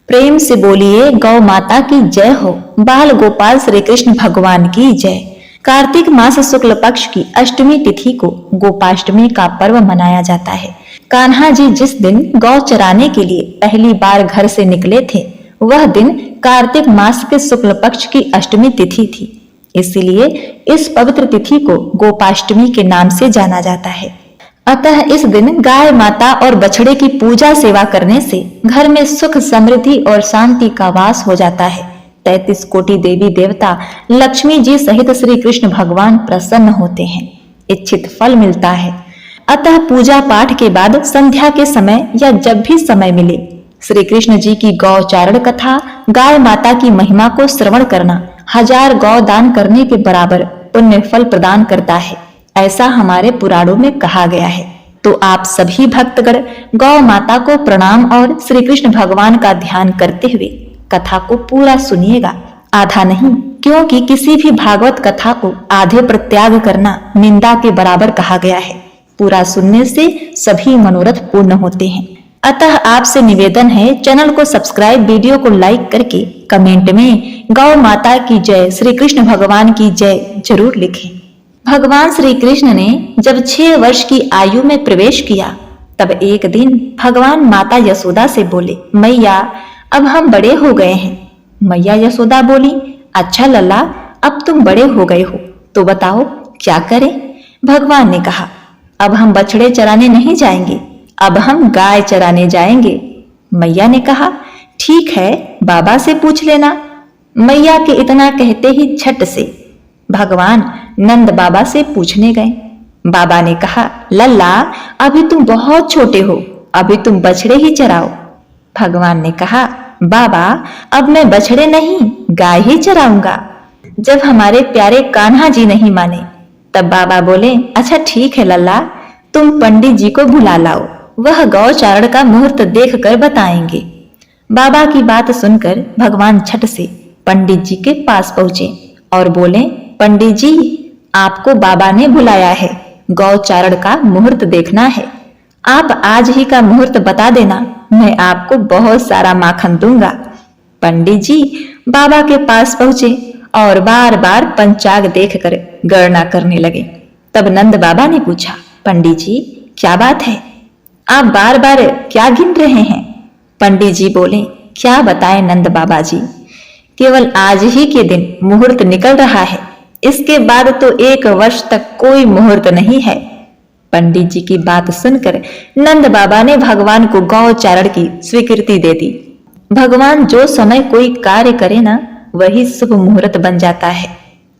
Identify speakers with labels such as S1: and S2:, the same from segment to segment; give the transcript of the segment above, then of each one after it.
S1: प्रेम से बोलिए गौ माता की जय हो, बाल गोपाल श्री कृष्ण भगवान की जय। कार्तिक मास शुक्ल पक्ष की अष्टमी तिथि को गोपाष्टमी का पर्व मनाया जाता है। कान्हा जी जिस दिन गौ चराने के लिए पहली बार घर से निकले थे, वह दिन कार्तिक मास के शुक्ल पक्ष की अष्टमी तिथि थी। इसलिए इस पवित्र तिथि को गोपाष्टमी के नाम से जाना जाता है। अतः इस दिन गाय माता और बछड़े की पूजा सेवा करने से घर में सुख समृद्धि और शांति का वास हो जाता है। 33 कोटि देवी देवता लक्ष्मी जी सहित श्री कृष्ण भगवान प्रसन्न होते हैं, इच्छित फल मिलता है। अतः पूजा पाठ के बाद संध्या के समय या जब भी समय मिले, श्री कृष्ण जी की गौचारण कथा, गाय माता की महिमा को श्रवण करना 1000 गौ दान करने के बराबर पुण्य फल प्रदान करता है, ऐसा हमारे पुराणों में कहा गया है। तो आप सभी भक्तगण गौ माता को प्रणाम और श्री कृष्ण भगवान का ध्यान करते हुए कथा को पूरा सुनिएगा, आधा नहीं, क्योंकि किसी भी भागवत कथा को आधे पर त्याग करना निंदा के बराबर कहा गया है। पूरा सुनने से सभी मनोरथ पूर्ण होते हैं। अतः आपसे निवेदन है, चैनल को सब्सक्राइब, वीडियो को लाइक करके कमेंट में गौ माता की जय, श्री कृष्ण भगवान की जय जरूर लिखें। भगवान श्री कृष्ण ने जब 6 वर्ष की आयु में प्रवेश किया, तब एक दिन भगवान माता यशोदा से बोले, मैया अब हम बड़े हो गए हैं। मैया यशोदा बोली, अच्छा लल्ला, अब तुम बड़े हो गए हो तो बताओ क्या करें। भगवान ने कहा, अब हम बछड़े चराने नहीं जाएंगे, अब हम गाय चराने जाएंगे। मैया ने कहा, ठीक है, बाबा से पूछ लेना। मैया के इतना कहते ही झट से भगवान नंद बाबा से पूछने गए। बाबा ने कहा, लल्ला अभी तुम बहुत छोटे हो, अभी तुम बछड़े ही चराओ। भगवान ने कहा, बाबा अब मैं बछड़े नहीं गाय ही चराऊंगा। जब हमारे प्यारे कान्हा जी नहीं माने, तब बाबा बोले, अच्छा ठीक है लल्ला, तुम पंडित जी को बुला लाओ, वह गौचारण का मुहूर्त देख कर बताएंगे। बाबा की बात सुनकर भगवान झट से पंडित जी के पास पहुंचे और बोले, पंडित जी आपको बाबा ने बुलाया है, गौचारण का मुहूर्त देखना है। आप आज ही का मुहूर्त बता देना, मैं आपको बहुत सारा माखन दूंगा। पंडित जी बाबा के पास पहुंचे और बार बार पंचांग देखकर गणना करने लगे। तब नंद बाबा ने पूछा, पंडित जी क्या बात है, आप बार बार क्या गिन रहे हैं। पंडित जी बोले, क्या बताएं नंद बाबा जी, केवल आज ही के दिन मुहूर्त निकल रहा है, इसके बाद तो 1 वर्ष तक कोई मुहूर्त नहीं है। पंडित जी की बात सुनकर नंद बाबा ने भगवान को गौचारण की स्वीकृति दे दी। भगवान जो समय कोई कार्य करे ना, वही शुभ मुहूर्त बन जाता है।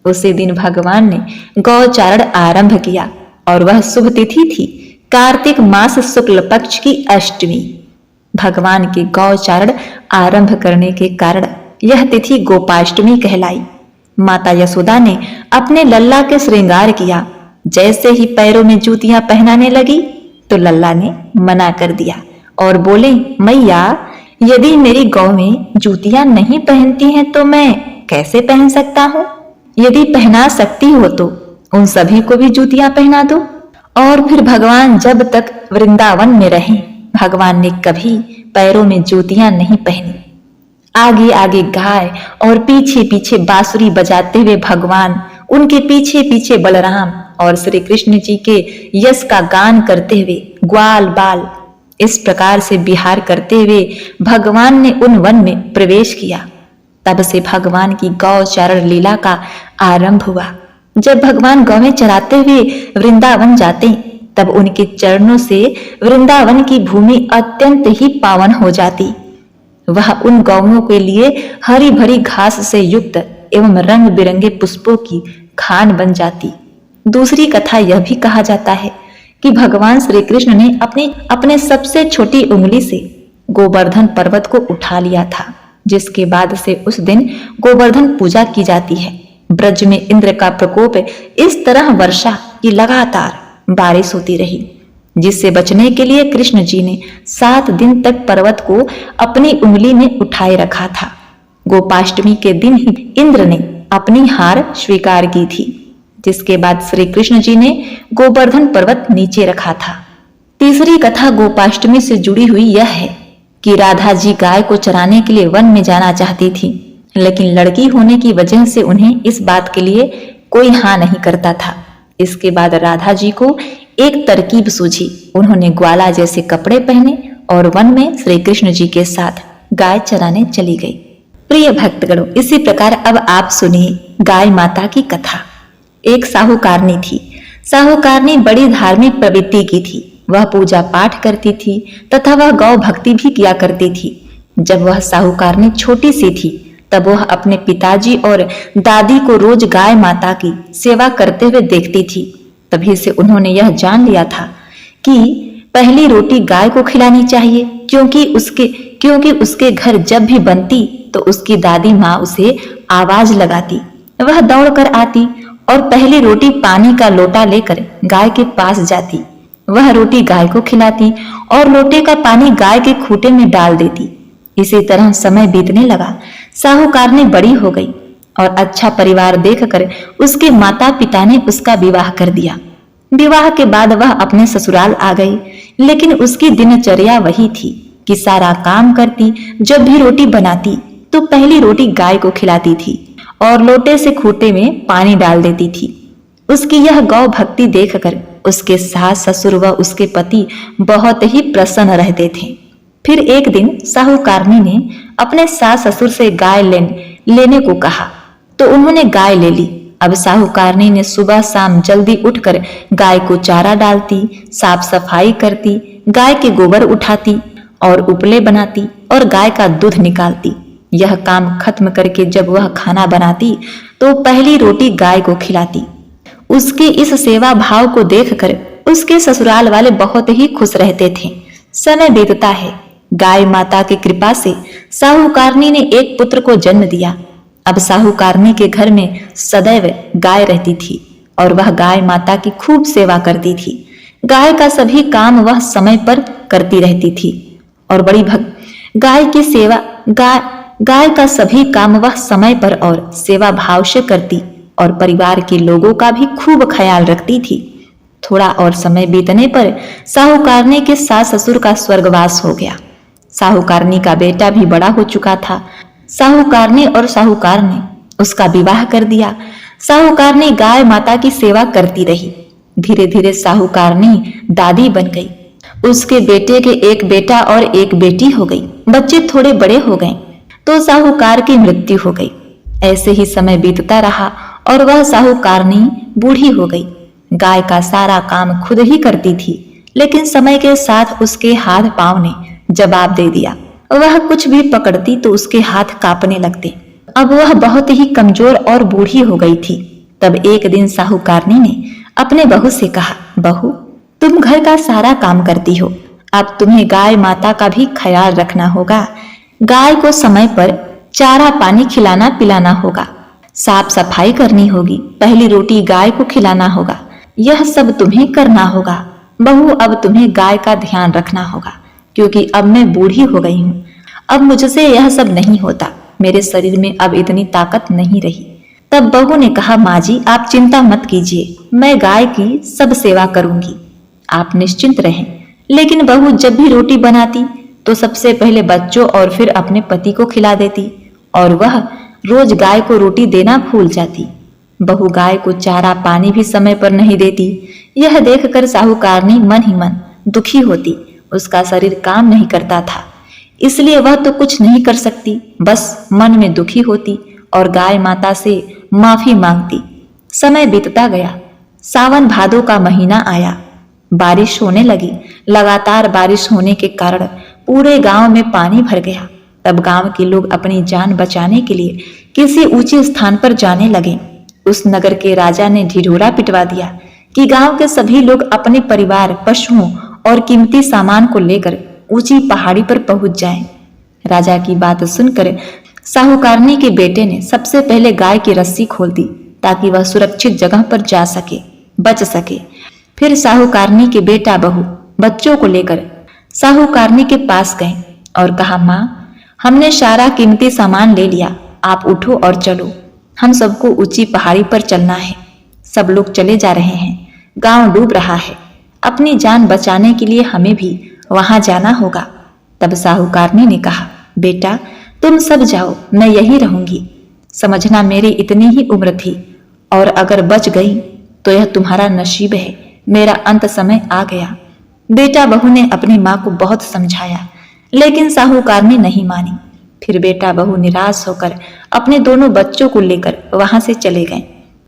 S1: उसी दिन भगवान ने गौचारण आरंभ किया और वह शुभ तिथि थी कार्तिक मास शुक्ल पक्ष की अष्टमी। भगवान की गौचारण आरंभ करने के कारण यह तिथि गोपाष्टमी कहलाई। माता यशोदा ने अपने लल्ला के श्रृंगार किया। जैसे ही पैरों में जूतियां पहनाने लगी तो लल्ला ने मना कर दिया और बोले, मैया यदि मेरी गौ में जूतियां नहीं पहनती हैं तो मैं कैसे पहन सकता हूँ। यदि पहना सकती हो तो उन सभी को भी जूतियां पहना दो। और फिर भगवान जब तक वृंदावन में रहे, भगवान ने कभी पैरों में जूतियां नहीं पहनी। आगे आगे गाय और पीछे पीछे बांसुरी बजाते हुए भगवान, उनके पीछे पीछे बलराम और श्री कृष्ण जी के यश का गान करते हुए ग्वाल बाल, इस प्रकार से विहार करते हुए भगवान ने उन वन में प्रवेश किया। तब से भगवान की गौचारण लीला का आरंभ हुआ। जब भगवान गौवें चराते हुए वृंदावन जाते, तब उनके चरणों से वृंदावन की भूमि अत्यंत ही पावन हो जाती। वह उन गौओं के लिए हरी भरी घास से युक्त एवं रंग बिरंगे पुष्पों की खान बन जाती। दूसरी कथा यह भी कहा जाता है कि भगवान श्री कृष्ण ने अपने सबसे छोटी उंगली से गोवर्धन पर्वत को उठा लिया था, जिसके बाद से उस दिन गोवर्धन पूजा की जाती है। ब्रज में इंद्र का प्रकोप इस तरह वर्षा की लगातार बारिश होती रही, जिससे बचने के लिए कृष्ण जी ने 7 दिन तक पर्वत को अपनी उंगली में उठाए रखा था। गोपाष्टमी के दिन ही इंद्र ने अपनी हार स्वीकार की थी, जिसके बाद श्री कृष्ण जी ने गोवर्धन पर्वत नीचे रखा था। तीसरी कथा गोपाष्टमी से जुड़ी हुई यह है कि राधा जी गाय को चराने के लिए वन में जाना चाहती थी, लेकिन लड़की होने की वजह से उन्हें इस बात के लिए कोई हाँ नहीं करता था। इसके बाद राधा जी को एक तरकीब सूझी। उन्होंने ग्वाला जैसे कपड़े पहने और वन में श्री कृष्ण जी के साथ गाय चराने चली गई। प्रिय भक्तगणों, इसी प्रकार अब आप सुनिए गाय माता की कथा। एक साहूकारनी थी। साहूकारनी बड़ी धार्मिक प्रवृत्ति की थी। वह पूजा पाठ करती थी तथा वह गौ भक्ति भी किया करती थी। जब वह साहूकारनी छोटी सी थी तब वह अपने पिताजी और दादी को रोज गाय माता की सेवा करते हुए देखती थी। तभी से उन्होंने यह जान लिया था कि पहली रोटी गाय को खिलानी चाहिए, क्योंकि उसके घर जब भी बनती तो उसकी दादी माँ उसे आवाज लगाती। वह दौड़कर आती और पहली रोटी पानी का लोटा लेकर गाय के पास जाती। वह रोटी गाय को खिलाती और लोटे का पानी गाय के खूंटे में डाल देती। इसी तरह समय बीतने लगा। साहूकारनी बड़ी हो गई और अच्छा परिवार देखकर उसके माता पिता ने उसका विवाह कर दिया। विवाह के बाद वह अपने ससुराल आ गई, लेकिन उसकी दिनचर्या वही थी कि सारा काम करती, जब भी रोटी बनाती तो पहली रोटी गाय को खिलाती थी और लोटे से खूंटे में पानी डाल देती थी। उसकी यह गौ भक्ति देखकर उसके सास ससुर व उसके पति बहुत ही प्रसन्न रहते थे। फिर एक दिन साहूकारनी ने अपने सास ससुर से गाय लेने को कहा तो उन्होंने गाय ले ली। अब साहूकारनी ने सुबह शाम जल्दी उठकर गाय को चारा डालती, साफ सफाई करती, गाय के गोबर उठाती और उपले बनाती और गाय का दूध निकालती। यह काम खत्म करके जब वह खाना बनाती तो पहली रोटी गाय को खिलाती। उसके इस सेवा भाव को देखकर उसके ससुराल वाले बहुत ही खुश रहते थे। समय बीतता है। गाय माता की कृपा से साहूकारनी ने एक पुत्र को जन्म दिया। अब साहूकारनी के घर में सदैव गाय रहती थी और वह गाय माता की खूब सेवा करती थी। गाय का सभी काम वह समय पर करती रहती थी और बड़ी गाय का सभी काम वह समय पर और सेवा भाव से करती और परिवार के लोगों का भी खूब ख्याल रखती थी। थोड़ा और समय बीतने पर साहूकारनी के सास ससुर का स्वर्गवास हो गया। साहूकारनी का बेटा भी बड़ा हो चुका था। साहूकारनी और साहूकार ने उसका विवाह कर दिया। साहूकारनी गाय माता की सेवा करती रही। धीरे धीरे साहूकारनी दादी बन गई। उसके बेटे के एक बेटा और एक बेटी हो गई। बच्चे थोड़े बड़े हो गए तो साहूकार की मृत्यु हो गई। ऐसे ही समय बीतता रहा और वह साहूकारनी बूढ़ी हो गई। गाय का सारा काम खुद ही करती थी, लेकिन समय के साथ उसके हाथ पांव ने जवाब दे दिया। वह कुछ भी पकड़ती तो उसके हाथ कांपने लगते। अब वह बहुत ही कमजोर और बूढ़ी हो गई थी। तब एक दिन साहूकारनी ने अपने बहू से कहा, बहू, तुम घर का सारा काम करती हो, अब तुम्हें गाय माता का भी ख्याल रखना होगा। गाय को समय पर चारा पानी खिलाना पिलाना होगा, साफ सफाई करनी होगी, पहली रोटी गाय को खिलाना होगा। यह सब तुम्हें करना होगा। बहू, अब तुम्हें गाय का ध्यान रखना होगा, क्योंकि अब मैं बूढ़ी हो गई हूँ। अब मुझसे यह सब नहीं होता। मेरे शरीर में अब इतनी ताकत नहीं रही। तब बहू ने कहा, माँ जी, आप चिंता मत कीजिए, मैं गाय की सब सेवा करूंगी, आप निश्चिंत रहें। लेकिन बहू जब भी रोटी बनाती तो सबसे पहले बच्चों और फिर अपने पति को खिला देती और वह रोज गाय को रोटी देना भूल जाती। बहू गाय को चारा पानी भी समय पर नहीं देती। यह देखकर साहूकारनी मन ही मन दुखी होती। उसका शरीर काम नहीं करता था, इसलिए वह तो कुछ नहीं कर सकती, बस मन में दुखी होती और गाय माता से माफी मांगती। समय बीतता गया। सावन भादों का महीना आया। बारिश होने लगी। लगातार बारिश होने के कारण पूरे गांव में पानी भर गया। तब गांव के लोग अपनी जान बचाने के लिए किसी ऊंचे स्थान पर जाने लगे। उस नगर के राजा ने ढिढोरा पिटवा दिया कि गांव के सभी लोग अपने परिवार, पशुओं और कीमती सामान को लेकर ऊंची पहाड़ी पर पहुंच जाएं। राजा की बात सुनकर साहूकारनी के बेटे ने सबसे पहले गाय की रस्सी खोल दी ताकि वह सुरक्षित जगह पर जा सके, बच सके। फिर साहूकारनी के बेटा बहू बच्चों को लेकर साहूकारनी के पास गए और कहा, माँ, हमने सारा कीमती सामान ले लिया, आप उठो और चलो, हम सबको ऊंची पहाड़ी पर चलना है। सब लोग चले जा रहे हैं। गांव डूब रहा है। अपनी जान बचाने के लिए हमें भी वहां जाना होगा। तब साहूकारनी ने कहा, बेटा तुम सब जाओ, मैं यहीं रहूंगी। समझना मेरी इतनी ही उम्र थी और अगर बच गई तो यह तुम्हारा नसीब है, मेरा अंत समय आ गया। बेटा बहू ने अपनी माँ को बहुत समझाया लेकिन साहूकारनी नहीं मानी। फिर बेटा बहू निराश होकर अपने दोनों बच्चों को लेकर वहां से चले गए।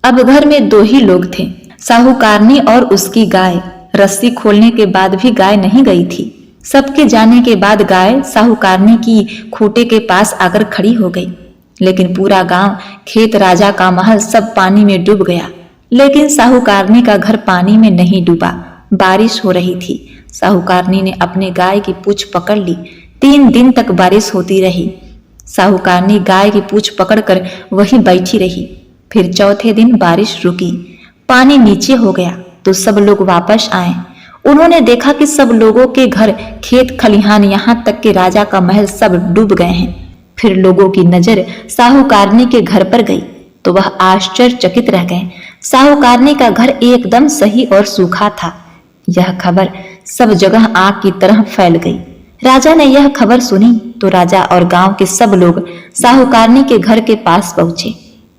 S1: अब घर में दो ही लोग थे, साहूकारनी और उसकी गाय। रस्सी खोलने के बाद भी गाय नहीं गई थी। सबके जाने के बाद गाय साहूकारनी की खूंटे के पास आकर खड़ी हो गई। लेकिन पूरा गांव, खेत, राजा का महल सब पानी में डूब गया। लेकिन साहूकारनी का घर पानी में नहीं डूबा। बारिश हो रही थी। साहूकारनी ने अपने गाय की पूंछ पकड़ ली। 3 दिन तक बारिश होती रही। साहूकारनी गाय की पूंछ पकड़कर वहीं बैठी रही। फिर चौथे दिन बारिश रुकी, पानी नीचे हो गया तो सब लोग वापस आए। उन्होंने देखा कि सब लोगों के घर, खेत, खलिहान, यहाँ तक कि राजा का महल सब डूब गए हैं। फिर लोगों की नजर साहूकारनी के घर पर गई तो वह आश्चर्यचकित रह गए। साहूकारनी का घर एकदम सही और सूखा था। यह खबर सब जगह आग की तरह फैल गई। राजा ने यह खबर सुनी तो राजा और गांव के सब लोग साहूकारनी के घर के पास पहुंचे।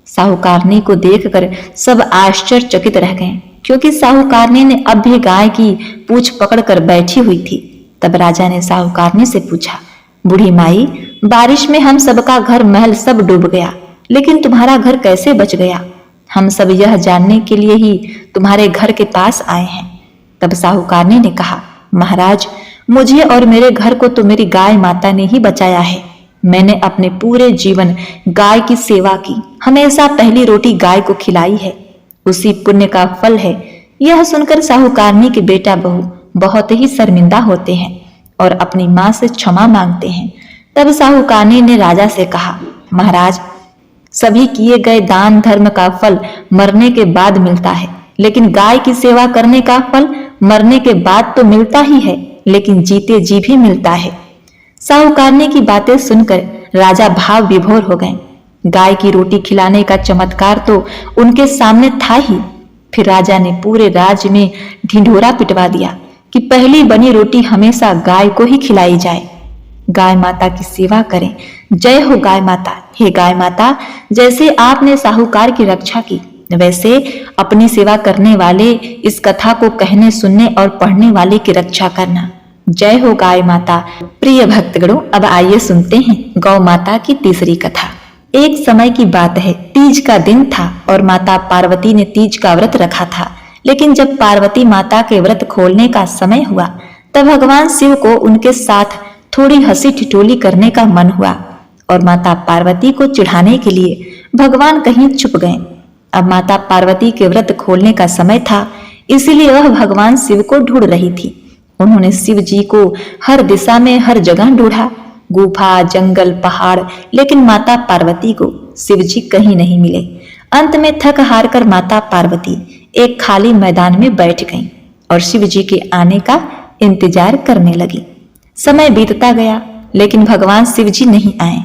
S1: साहूकारनी को देखकर सब आश्चर्यचकित रह गए क्योंकि साहूकारनी ने अब भी गाय की पूंछ पकड़कर बैठी हुई थी। तब राजा ने साहूकारनी से पूछा, बूढ़ी माई, बारिश में हम सबका घर, महल सब डूब गया, लेकिन तुम्हारा घर कैसे बच गया? हम सब यह जानने के लिए ही तुम्हारे घर के पास आए हैं। तब साहूकारनी ने कहा, महाराज, मुझे और मेरे घर को तो मेरी गाय माता ने ही बचाया है। मैंने अपने पूरे जीवन गाय की सेवा की, हमेशा पहली रोटी गाय को खिलाई है, उसी पुण्य का फल है। यह सुनकर साहूकारनी के बेटा बहू बहुत ही शर्मिंदा होते हैं और अपनी माँ से क्षमा मांगते हैं। तब साहूकारनी ने राजा से कहा, महाराज, सभी किए गए दान धर्म का फल मरने के बाद मिलता है, लेकिन गाय की सेवा करने का फल मरने के बाद तो मिलता ही है, लेकिन जीते जी भी मिलता है। साहूकारनी की बातें सुनकर राजा भाव विभोर हो गए। गाय की रोटी खिलाने का चमत्कार तो उनके सामने था ही। फिर राजा ने पूरे राज्य में ढिंढोरा पिटवा दिया कि पहली बनी रोटी हमेशा गाय को ही खिलाई जाए। गाय माता की सेवा करें। जय हो गाय माता। हे गाय माता, जैसे आपने साहूकार की रक्षा की, वैसे अपनी सेवा करने वाले, इस कथा को कहने, सुनने और पढ़ने वाले की रक्षा करना। जय हो गाय माता। प्रिय भक्तगणों, अब आइए सुनते हैं गौ माता की तीसरी कथा। एक समय की बात है, तीज का दिन था और माता पार्वती ने तीज का व्रत रखा था। लेकिन जब पार्वती माता के व्रत खोलने का समय हुआ तब भगवान शिव को उनके साथ थोड़ी हंसी ठिठोली करने का मन हुआ और माता पार्वती को चिढ़ाने के लिए भगवान कहीं छुप गए। अब माता पार्वती के व्रत खोलने का समय था, इसीलिए वह भगवान शिव को ढूंढ रही थी। उन्होंने शिव जी को हर दिशा में, हर जगह ढूंढा, गुफा, जंगल, पहाड़, लेकिन माता पार्वती को शिव जी कहीं नहीं मिले। अंत में थक हार कर माता पार्वती एक खाली मैदान में बैठ गईं और शिव जी के आने का इंतजार करने लगी। समय बीतता गया लेकिन भगवान शिव जी नहीं आए।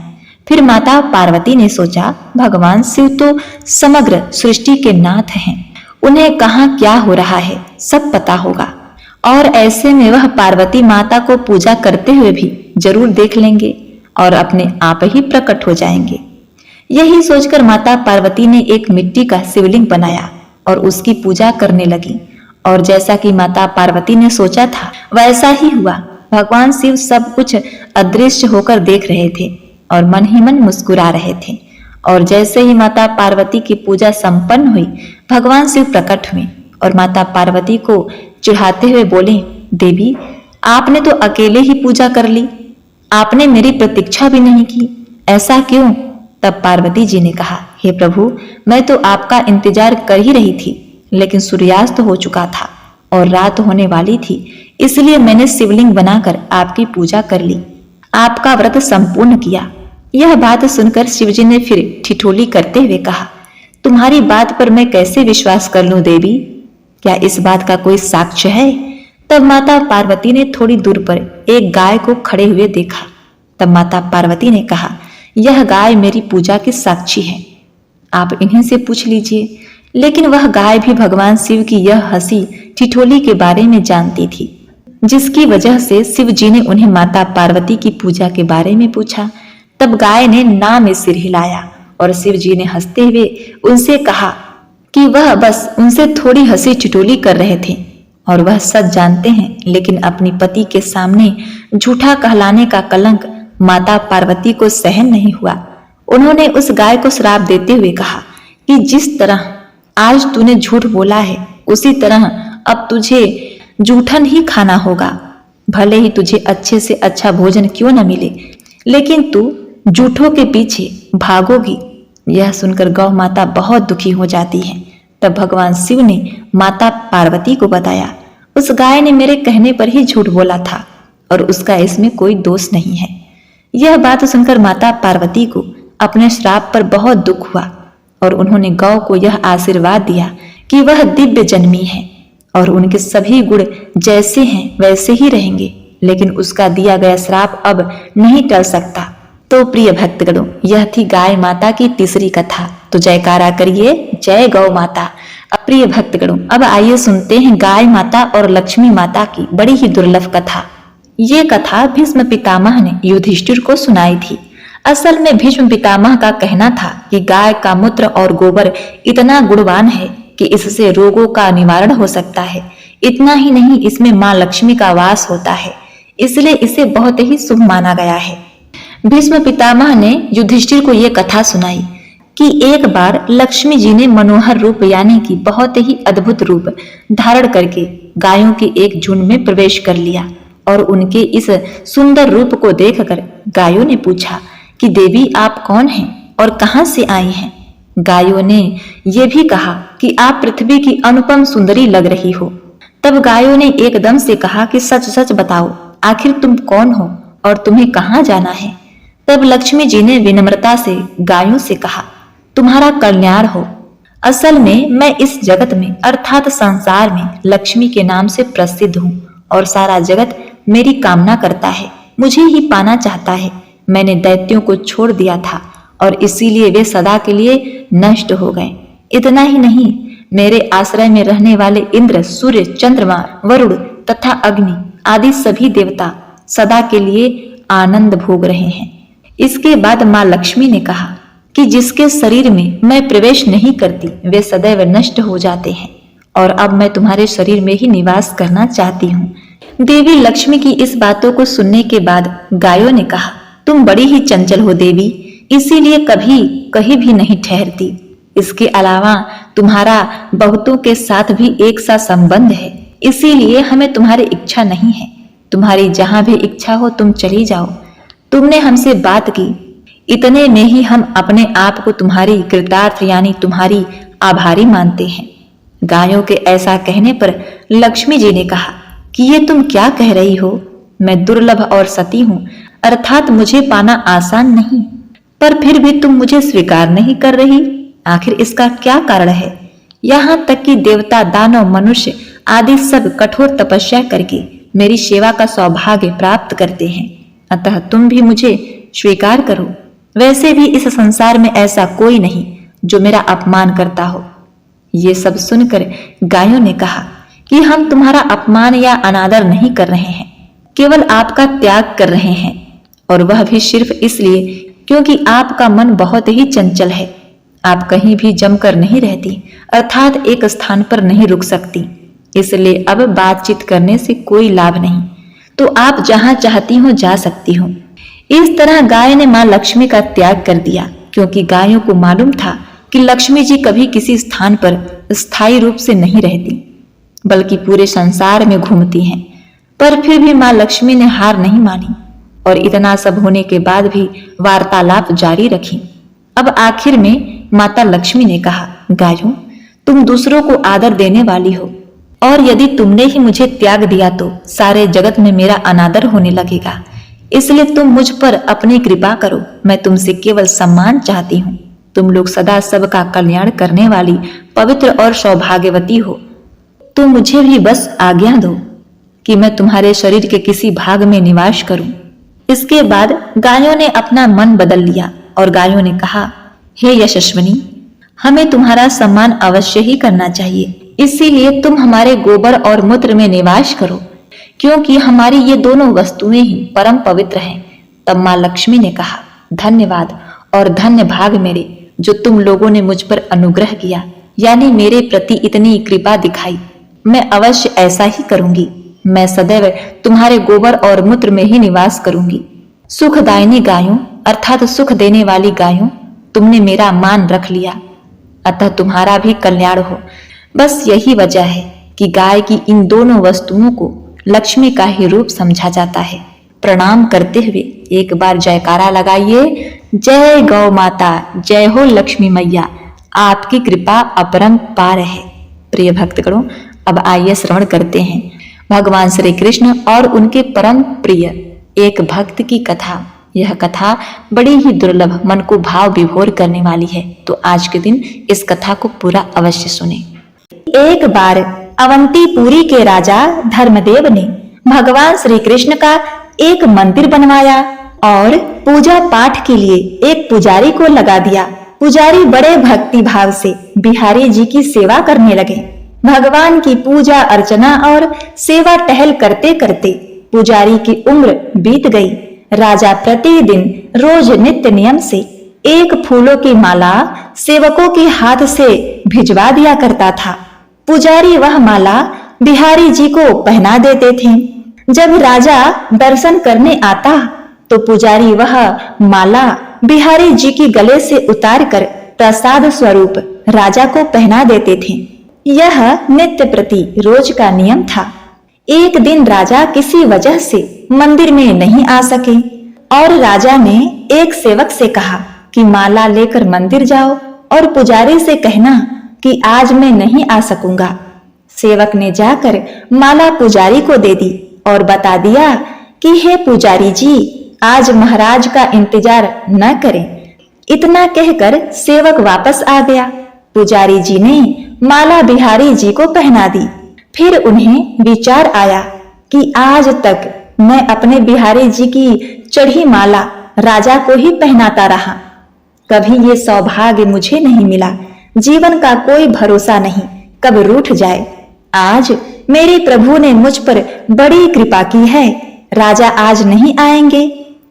S1: फिर माता पार्वती ने सोचा, भगवान शिव तो समग्र सृष्टि के नाथ हैं, उन्हें कहाँ क्या हो रहा है सब पता होगा और ऐसे में वह पार्वती माता को पूजा करते हुए भी जरूर देख लेंगे और अपने आप ही प्रकट हो जाएंगे। यही सोचकर माता पार्वती ने एक मिट्टी का शिवलिंग बनाया और उसकी पूजा करने लगी। और जैसा कि माता पार्वती ने सोचा था वैसा ही हुआ। भगवान शिव सब कुछ अदृश्य होकर देख रहे थे और मन ही मन मुस्कुरा रहे थे। और जैसे ही माता पार्वती की पूजा संपन्न हुई, भगवान शिव प्रकट हुए और माता पार्वती को चिढ़ाते हुए बोले, देवी, आपने तो अकेले ही पूजा कर ली, आपने मेरी प्रतीक्षा भी नहीं की, ऐसा क्यों? तब पार्वती जी ने कहा, हे प्रभु, मैं तो आपका इंतजार कर ही रही थी, लेकिन सूर्यास्त हो चुका था और रात होने वाली थी, इसलिए मैंने शिवलिंग बनाकर आपकी पूजा कर ली, आपका व्रत संपूर्ण किया। यह बात सुनकर शिवजी ने फिर ठिठोली करते हुए कहा, तुम्हारी बात पर मैं कैसे विश्वास कर लूं देवी? क्या इस बात का कोई साक्ष्य है? तब माता पार्वती ने थोड़ी दूर पर एक गाय को खड़े हुए देखा। तब माता पार्वती ने कहा, यह गाय मेरी पूजा की साक्षी है, आप इन्हीं से पूछ लीजिए। लेकिन वह गाय भी भगवान शिव की यह हंसी ठिठोली के बारे में जानती थी। जिसकी वजह से शिव जी ने उन्हें माता पार्वती की पूजा के बारे में पूछा। तब गाय ने ना में सिर हिलाया और शिव जी ने हंसते हुए उनसे कहा कि वह बस उनसे थोड़ी हंसी ठिठोली कर रहे थे और वह सच जानते हैं, लेकिन अपनी पति के सामने झूठा कहलाने का कलंक माता पार्वती को सहन नहीं हुआ। उन्होंने उस गाय को श्राप देते हुए कहा कि जिस तरह आज तूने झूठ बोला है, उसी तरह अब तुझे जूठन ही खाना होगा। भले ही तुझे अच्छे से अच्छा भोजन क्यों न मिले, लेकिन तू जूठों के पीछे भागोगी। यह सुनकर गौ माता बहुत दुखी हो जाती है। तब भगवान शिव ने माता पार्वती को बताया, उस गाय ने मेरे कहने पर ही झूठ बोला था और उसका इसमें कोई दोष नहीं है। यह बात सुनकर माता पार्वती को अपने श्राप पर बहुत दुख हुआ और उन्होंने गौ को यह आशीर्वाद दिया कि वह दिव्य जन्मी है और उनके सभी गुण जैसे हैं वैसे ही रहेंगे, लेकिन उसका दिया गया श्राप अब नहीं टल सकता। तो प्रिय भक्तगणों, यह थी गाय माता की तीसरी कथा। तो जयकारा करिए, जय गौ माता। प्रिय भक्तगणों, अब आइए सुनते हैं गाय माता और लक्ष्मी माता की बड़ी ही दुर्लभ कथा। ये कथा भीष्म पितामह ने युधिष्ठिर को सुनाई थी। असल में भीष्म पितामह का कहना था कि गाय का मूत्र और गोबर इतना गुणवान है कि इससे रोगों का निवारण हो सकता है। इतना ही नहीं, इसमें माँ लक्ष्मी का वास होता है, इसलिए इसे बहुत ही शुभ माना गया है। भीष्म पितामह ने युधिष्ठिर को यह कथा सुनाई कि एक बार लक्ष्मी जी ने मनोहर रूप यानी कि बहुत ही अद्भुत रूप धारण करके गायों के एक झुंड में प्रवेश कर लिया और उनके इस सुंदर रूप को देखकर गायों ने पूछा कि देवी आप कौन हैं और कहां से आई हैं। गायों ने यह भी कहा कि आप पृथ्वी की अनुपम सुंदरी लग रही हो। तब गायों ने एकदम से कहा कि सच सच बताओ, आखिर तुम कौन हो और तुम्हें कहां जाना है। तब लक्ष्मी जी ने विनम्रता से गायों से कहा, तुम्हारा कल्याण हो। असल में मैं इस जगत में अर्थात संसार में लक्ष्मी के नाम से प्रसिद्ध हूँ और सारा जगत मेरी कामना करता है, मुझे ही पाना चाहता है। मैंने दैत्यों को छोड़ दिया था और इसीलिए वे सदा के लिए नष्ट हो गए। इतना ही नहीं, मेरे आश्रय में रहने वाले इंद्र, सूर्य, चंद्रमा, वरुण तथा अग्नि आदि सभी देवता सदा के लिए आनंद भोग रहे हैं। इसके बाद माँ लक्ष्मी ने कहा कि जिसके शरीर में मैं प्रवेश नहीं करती वे सदैव नष्ट हो जाते हैं और अब मैं तुम्हारे शरीर में ही निवास करना चाहती हूँ। देवी लक्ष्मी की इस बातों को सुनने के बाद गायों ने कहा, तुम बड़ी ही चंचल हो देवी, इसीलिए कभी कहीं भी नहीं ठहरती। इसके अलावा तुम्हारा बहुतों के साथ भी एक सा संबंध है, इसीलिए हमें तुम्हारी इच्छा नहीं है। तुम्हारी जहां भी इच्छा हो तुम चली जाओ। तुमने हमसे बात की, इतने में ही हम अपने आप को तुम्हारी कृतार्थ यानी तुम्हारी आभारी मानते हैं। गायों के ऐसा कहने पर लक्ष्मी जी ने कहा कि ये तुम क्या कह रही हो, मैं दुर्लभ और सती हूँ, अर्थात मुझे पाना आसान नहीं, पर फिर भी तुम मुझे स्वीकार नहीं कर रही। आखिर इसका क्या कारण है। यहाँ तक कि देवता, दानव, मनुष्य आदि सब कठोर तपस्या करके मेरी सेवा का सौभाग्य प्राप्त करते हैं, अतः तुम भी मुझे स्वीकार करो। वैसे भी इस संसार में ऐसा कोई नहीं जो मेरा अपमान करता हो। ये सब सुनकर गायों ने कहा कि हम तुम्हारा अपमान या अनादर नहीं कर रहे हैं, केवल आपका त्याग कर रहे हैं, और वह भी सिर्फ इसलिए क्योंकि आपका मन बहुत ही चंचल है। आप कहीं भी जमकर नहीं रहती, अर्थात एक स्थान पर नहीं रुक सकती, इसलिए अब बातचीत करने से कोई लाभ नहीं, तो आप जहां चाहती हो जा सकती हो। इस तरह गाय ने मां लक्ष्मी का त्याग कर दिया, क्योंकि गायों को मालूम था कि लक्ष्मी जी कभी किसी स्थान पर स्थायी रूप से नहीं रहती, बल्कि पूरे संसार में घूमती हैं। पर फिर भी मां लक्ष्मी ने हार नहीं मानी और इतना सब होने के बाद भी वार्तालाप जारी रखी। अब आखिर में माता लक्ष्मी ने कहा, गायों, तुम दूसरों को आदर देने वाली हो और यदि तुमने ही मुझे त्याग दिया तो सारे जगत में मेरा अनादर होने लगेगा, इसलिए तुम मुझ पर अपनी कृपा करो। मैं तुमसे केवल सम्मान चाहती हूँ। तुम लोग सदा सबका कल्याण करने वाली पवित्र और सौभाग्यवती हो, तो मुझे भी बस आज्ञा दो कि मैं तुम्हारे शरीर के किसी भाग में निवास करूं। इसके बाद गायों ने अपना मन बदल लिया और गायों ने कहा, हे यशस्विनी, हमें तुम्हारा सम्मान अवश्य ही करना चाहिए, इसीलिए तुम हमारे गोबर और मूत्र में निवास करो। क्योंकि हमारी ये दोनों वस्तुएं ही परम पवित्र हैं। तब माँ लक्ष्मी ने कहा, धन्यवाद और धन्य भाग मेरे, जो तुम लोगों ने मुझ पर अनुग्रह किया, यानी मेरे प्रति इतनी कृपा दिखाई। मैं अवश्य ऐसा ही करूंगी। मैं सदैव तुम्हारे गोबर और मूत्र में ही निवास करूंगी। सुखदायिनी गायों अर्थात सुख देने वाली गायों, तुमने मेरा मान रख लिया, अतः तुम्हारा भी कल्याण हो। बस यही वजह है कि गाय की इन दोनों वस्तुओं को लक्ष्मी का ही रूप समझा जाता है। प्रणाम करते हुए एक बार जयकारा लगाइए, जय गौ माता, जय हो लक्ष्मी मैया, आपकी कृपा अपरंपार है। प्रिय भक्तगणों, अब आइए श्रवण करते हैं भगवान श्री कृष्ण और उनके परम प्रिय एक भक्त की कथा। यह कथा बड़ी ही दुर्लभ, मन को भाव विभोर करने वाली है, तो आज के दिन इस कथा को पूरा अवश्य सुने। एक बार अवंतीपुरी के राजा धर्मदेव ने भगवान श्री कृष्ण का एक मंदिर बनवाया और पूजा पाठ के लिए एक पुजारी को लगा दिया। पुजारी बड़े भक्ति भाव से बिहारी जी की सेवा करने लगे। भगवान की पूजा अर्चना और सेवा टहल करते करते पुजारी की उम्र बीत गई। राजा प्रतिदिन रोज नित्य नियम से एक फूलों की माला सेवकों के हाथ से भिजवा दिया करता था। पुजारी वह माला बिहारी जी को पहना देते थे। जब राजा दर्शन करने आता तो पुजारी वह माला बिहारी जी की गले से उतारकर प्रसाद स्वरूप राजा को पहना देते थे। यह नित्य प्रति रोज का नियम था। एक दिन राजा किसी वजह से मंदिर में नहीं आ सके और राजा ने एक सेवक से कहा कि माला लेकर मंदिर जाओ और पुजारी से कहना कि आज मैं नहीं आ सकूंगा। सेवक ने जाकर माला पुजारी को दे दी और बता दिया कि हे पुजारी जी, आज महाराज का इंतजार न करें। इतना कहकर सेवक वापस आ गया। पुजारी जी ने माला बिहारी जी को पहना दी। फिर उन्हें विचार आया कि आज तक मैं अपने बिहारी जी की चढ़ी माला राजा को ही पहनाता रहा, कभी ये सौभाग्य मुझे नहीं मिला। जीवन का कोई भरोसा नहीं, कब रूठ जाए। आज मेरे प्रभु ने मुझ पर बड़ी कृपा की है। राजा आज नहीं आएंगे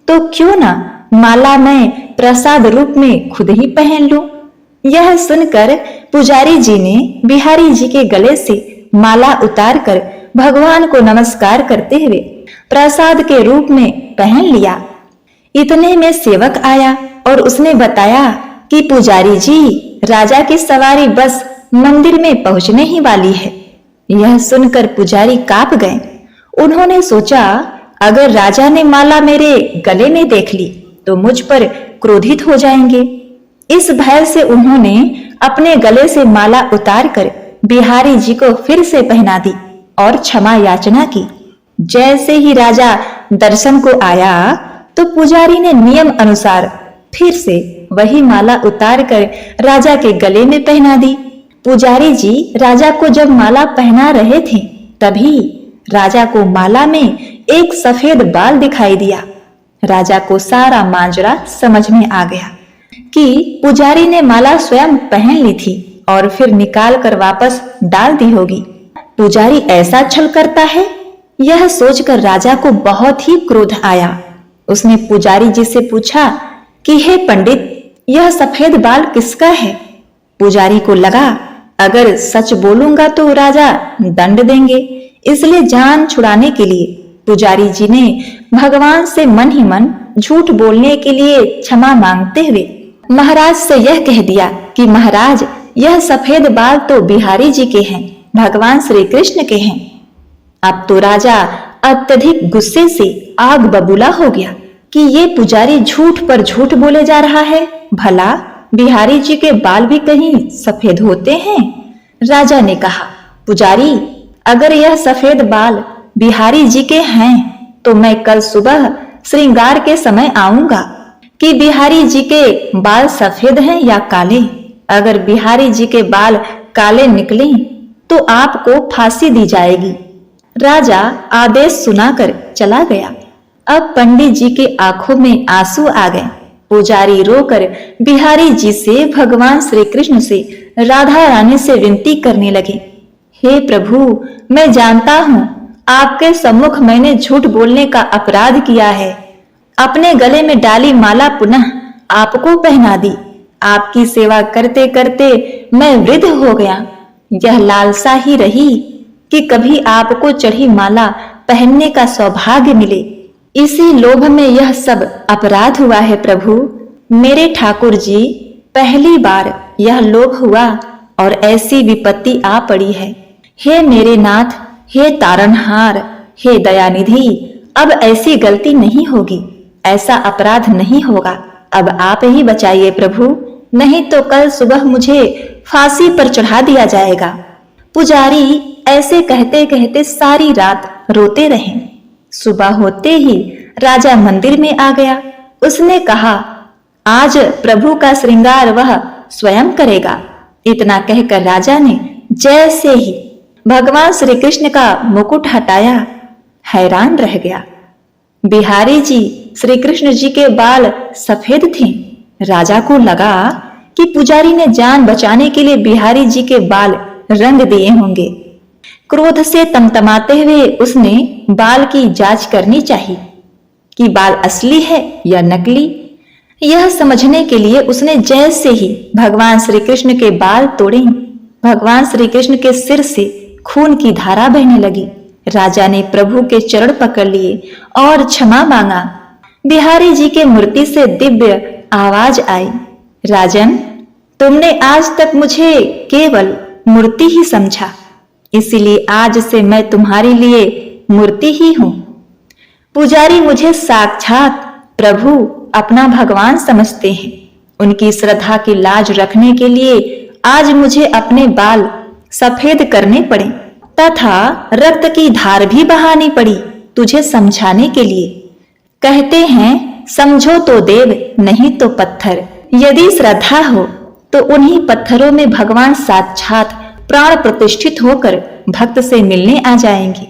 S1: तो क्यों ना माला मैं प्रसाद रूप में खुद ही पहन लूं। यह सुनकर पुजारी जी ने बिहारी जी के गले से माला उतारकर भगवान को नमस्कार करते हुए प्रसाद के रूप में पहन लिया। इतने में सेवक आया और उसने बताया कि पुजारी जी, राजा की सवारी बस मंदिर में पहुंचने ही वाली है। यह सुनकर पुजारी कांप गए। उन्होंने सोचा, अगर राजा ने माला मेरे गले में देख ली तो मुझ पर क्रोधित हो जाएंगे। इस भय से उन्होंने अपने गले से माला उतारकर बिहारी जी को फिर से पहना दी और क्षमा याचना की। जैसे ही राजा दर्शन को आया तो पुजारी ने नियम अनुसार फिर से वही माला उतारकर राजा के गले में पहना दी। पुजारी जी राजा को जब माला पहना रहे थे तभी राजा को माला में एक सफेद बाल दिखाई दिया। राजा को सारा माजरा समझ में आ गया कि पुजारी ने माला स्वयं पहन ली थी और फिर निकाल कर वापस डाल दी होगी। पुजारी ऐसा छल करता है, यह सोचकर राजा को बहुत ही क्रोध आया। उसने पुजारी जी से पूछा कि हे पंडित, यह सफेद बाल किसका है? पुजारी को लगा अगर सच बोलूंगा तो राजा दंड देंगे, इसलिए जान छुड़ाने के लिए पुजारी जी ने भगवान से मन ही मन झूठ बोलने के लिए क्षमा मांगते हुए महाराज से यह कह दिया कि महाराज, यह सफेद बाल तो बिहारी जी के हैं, भगवान श्री कृष्ण के हैं। अब तो राजा अत्यधिक गुस्से से आग बबूला हो गया कि ये पुजारी झूठ पर झूठ बोले जा रहा है। भला बिहारी जी के बाल भी कहीं सफेद होते हैं? राजा ने कहा, पुजारी, अगर यह सफेद बाल बिहारी जी के हैं तो मैं कल सुबह श्रृंगार के समय आऊंगा कि बिहारी जी के बाल सफेद हैं या काले। अगर बिहारी जी के बाल काले निकले तो आपको फांसी दी जाएगी। राजा आदेश सुनाकर चला गया। अब पंडित जी के आंखों में आंसू आ गए। पुजारी रोकर बिहारी जी से भगवान श्री कृष्ण से राधा रानी से विनती करने लगे, हे प्रभु, मैं जानता हूँ आपके सम्मुख मैंने झूठ बोलने का अपराध किया है। अपने गले में डाली माला पुनः आपको पहना दी। आपकी सेवा करते करते मैं वृद्ध हो गया। यह लालसा ही रही कि कभी आपको चढ़ी माला पहनने का सौभाग्य मिले। इसी लोभ में यह सब अपराध हुआ है प्रभु। मेरे ठाकुर जी, पहली बार यह लोभ हुआ और ऐसी विपत्ति आ पड़ी है। हे मेरे नाथ, हे तारणहार, हे दयानिधि, अब ऐसी गलती नहीं होगी, ऐसा अपराध नहीं होगा। अब आप ही बचाइए प्रभु, नहीं तो कल सुबह मुझे फांसी पर चढ़ा दिया जाएगा। पुजारी ऐसे कहते कहते सारी रात रोते रहे। सुबह होते ही राजा मंदिर में आ गया। उसने कहा, आज प्रभु का श्रृंगार वह स्वयं करेगा। इतना कहकर राजा ने जैसे ही भगवान श्री कृष्ण का मुकुट हटाया, हैरान रह गया। बिहारी जी श्री कृष्ण जी के बाल सफेद थे। राजा को लगा कि पुजारी ने जान बचाने के लिए बिहारी जी के बाल रंग दिए होंगे। क्रोध से तमतमाते हुए उसने बाल की जांच करनी चाहिए कि बाल असली है या नकली। यह समझने के लिए उसने जैसे ही भगवान श्री कृष्ण के बाल तोड़े, भगवान श्री कृष्ण के सिर से खून की धारा बहने लगी। राजा ने प्रभु के चरण पकड़ लिए और क्षमा मांगा। बिहारी जी के मूर्ति से दिव्य आवाज आई, राजन, तुमने आज तक मुझे केवल मूर्ति ही समझा, इसीलिए आज से मैं तुम्हारे लिए मूर्ति ही हूं। पुजारी मुझे साक्षात प्रभु अपना भगवान समझते हैं। उनकी श्रद्धा की लाज रखने के लिए आज मुझे अपने बाल सफेद करने पड़े तथा रक्त की धार भी बहानी पड़ी तुझे समझाने के लिए। कहते हैं, समझो तो देव, नहीं तो पत्थर। यदि श्रद्धा हो तो उन्हीं पत्थरों में भगवान साक्षात प्राण प्रतिष्ठित होकर भक्त से मिलने आ जाएंगे।